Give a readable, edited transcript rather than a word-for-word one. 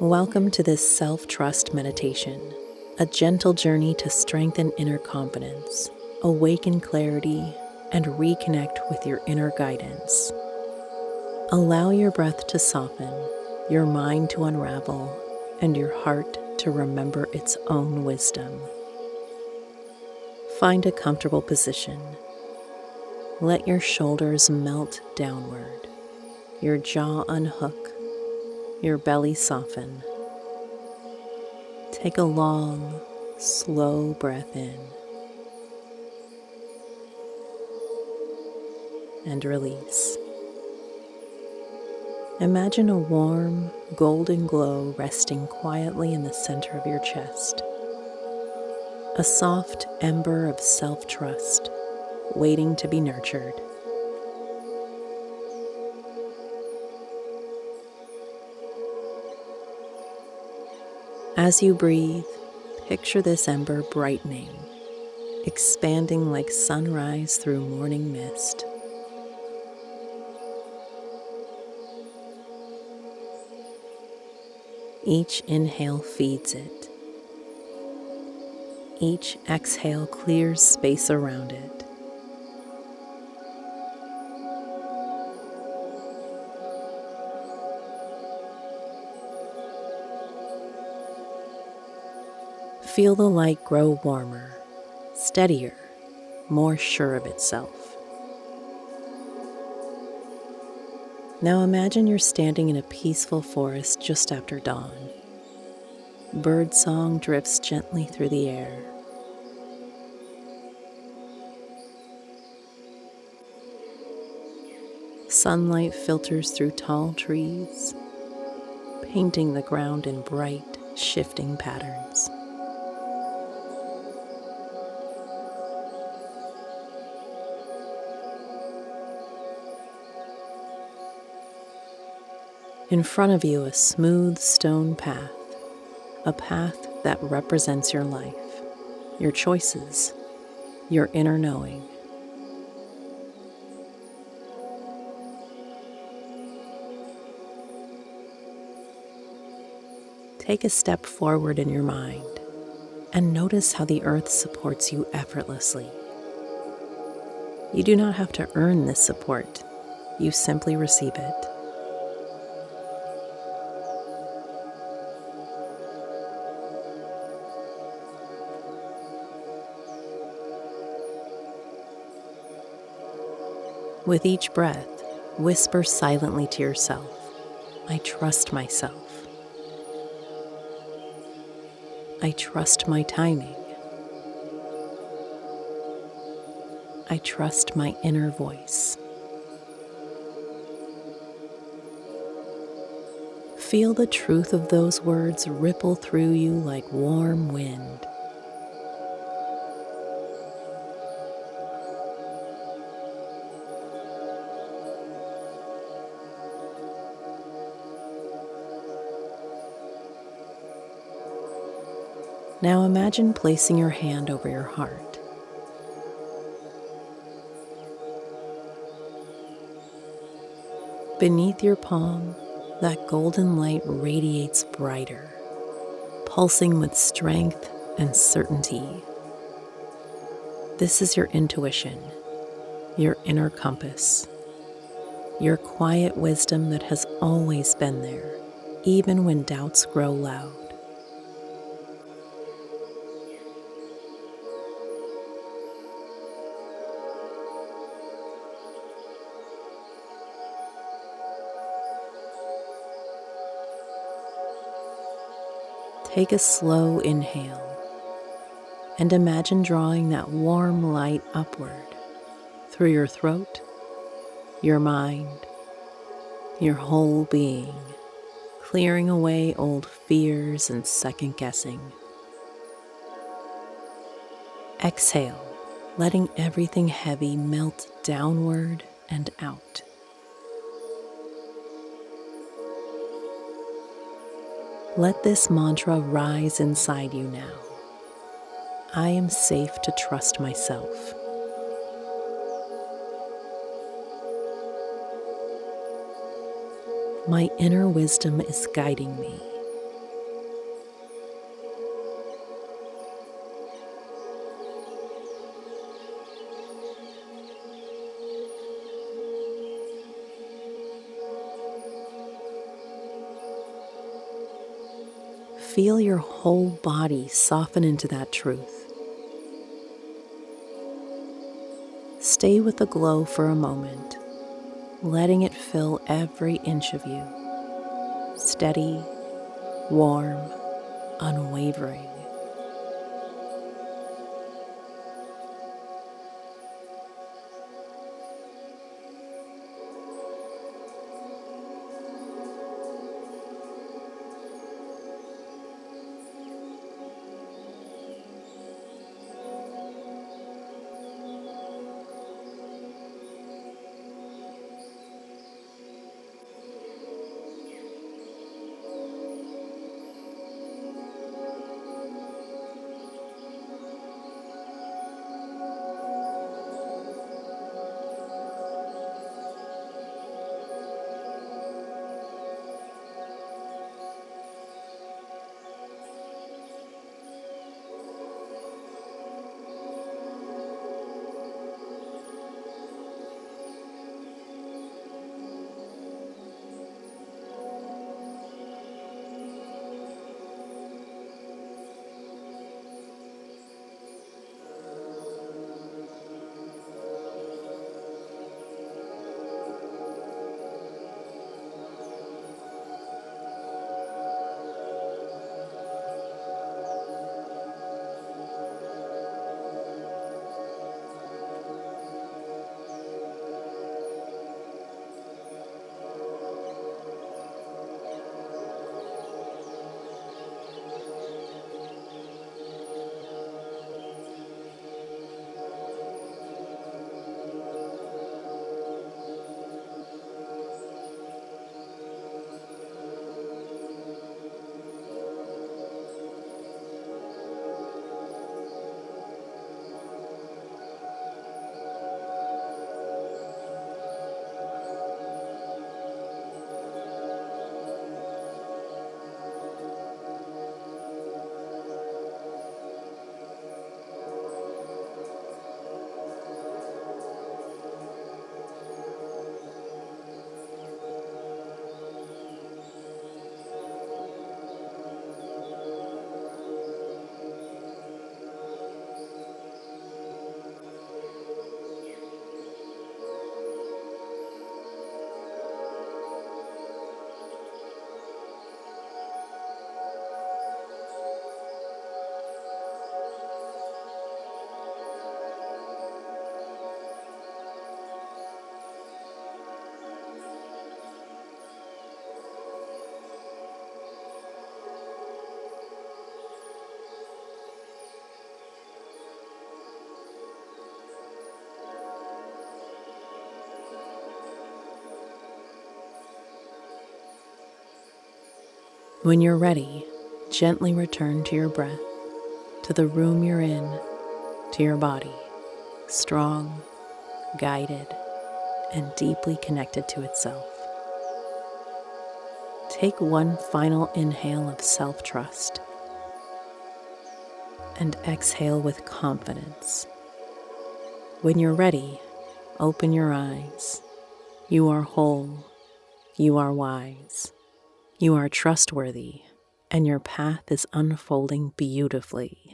Welcome to this self-trust meditation, a gentle journey to strengthen inner confidence, awaken clarity, and reconnect with your inner guidance. Allow your breath to soften, your mind to unravel, and your heart to remember its own wisdom. Find a comfortable position. Let your shoulders melt downward, your jaw unhook, your belly soften. Take a long, slow breath in and release. Imagine a warm, golden glow resting quietly in the center of your chest. A soft ember of self-trust waiting to be nurtured. As you breathe, picture this ember brightening, expanding like sunrise through morning mist. Each inhale feeds it. Each exhale clears space around it. Feel the light grow warmer, steadier, more sure of itself. Now imagine you're standing in a peaceful forest just after dawn. Birdsong drifts gently through the air. Sunlight filters through tall trees, painting the ground in bright, shifting patterns. In front of you, a smooth stone path, a path that represents your life, your choices, your inner knowing. Take a step forward in your mind and notice how the earth supports you effortlessly. You do not have to earn this support, you simply receive it. With each breath, whisper silently to yourself, I trust myself. I trust my timing. I trust my inner voice. Feel the truth of those words ripple through you like warm wind. Now imagine placing your hand over your heart. Beneath your palm, that golden light radiates brighter, pulsing with strength and certainty. This is your intuition, your inner compass, your quiet wisdom that has always been there, even when doubts grow loud. Take a slow inhale and imagine drawing that warm light upward through your throat, your mind, your whole being, clearing away old fears and second guessing. Exhale, letting everything heavy melt downward and out. Let this mantra rise inside you now. I am safe to trust myself. My inner wisdom is guiding me. Feel your whole body soften into that truth. Stay with the glow for a moment, letting it fill every inch of you. Steady, warm, unwavering. When you're ready, gently return to your breath, to the room you're in, to your body, strong, guided, and deeply connected to itself. Take one final inhale of self-trust and exhale with confidence. When you're ready, open your eyes. You are whole. You are wise. You are trustworthy, and your path is unfolding beautifully.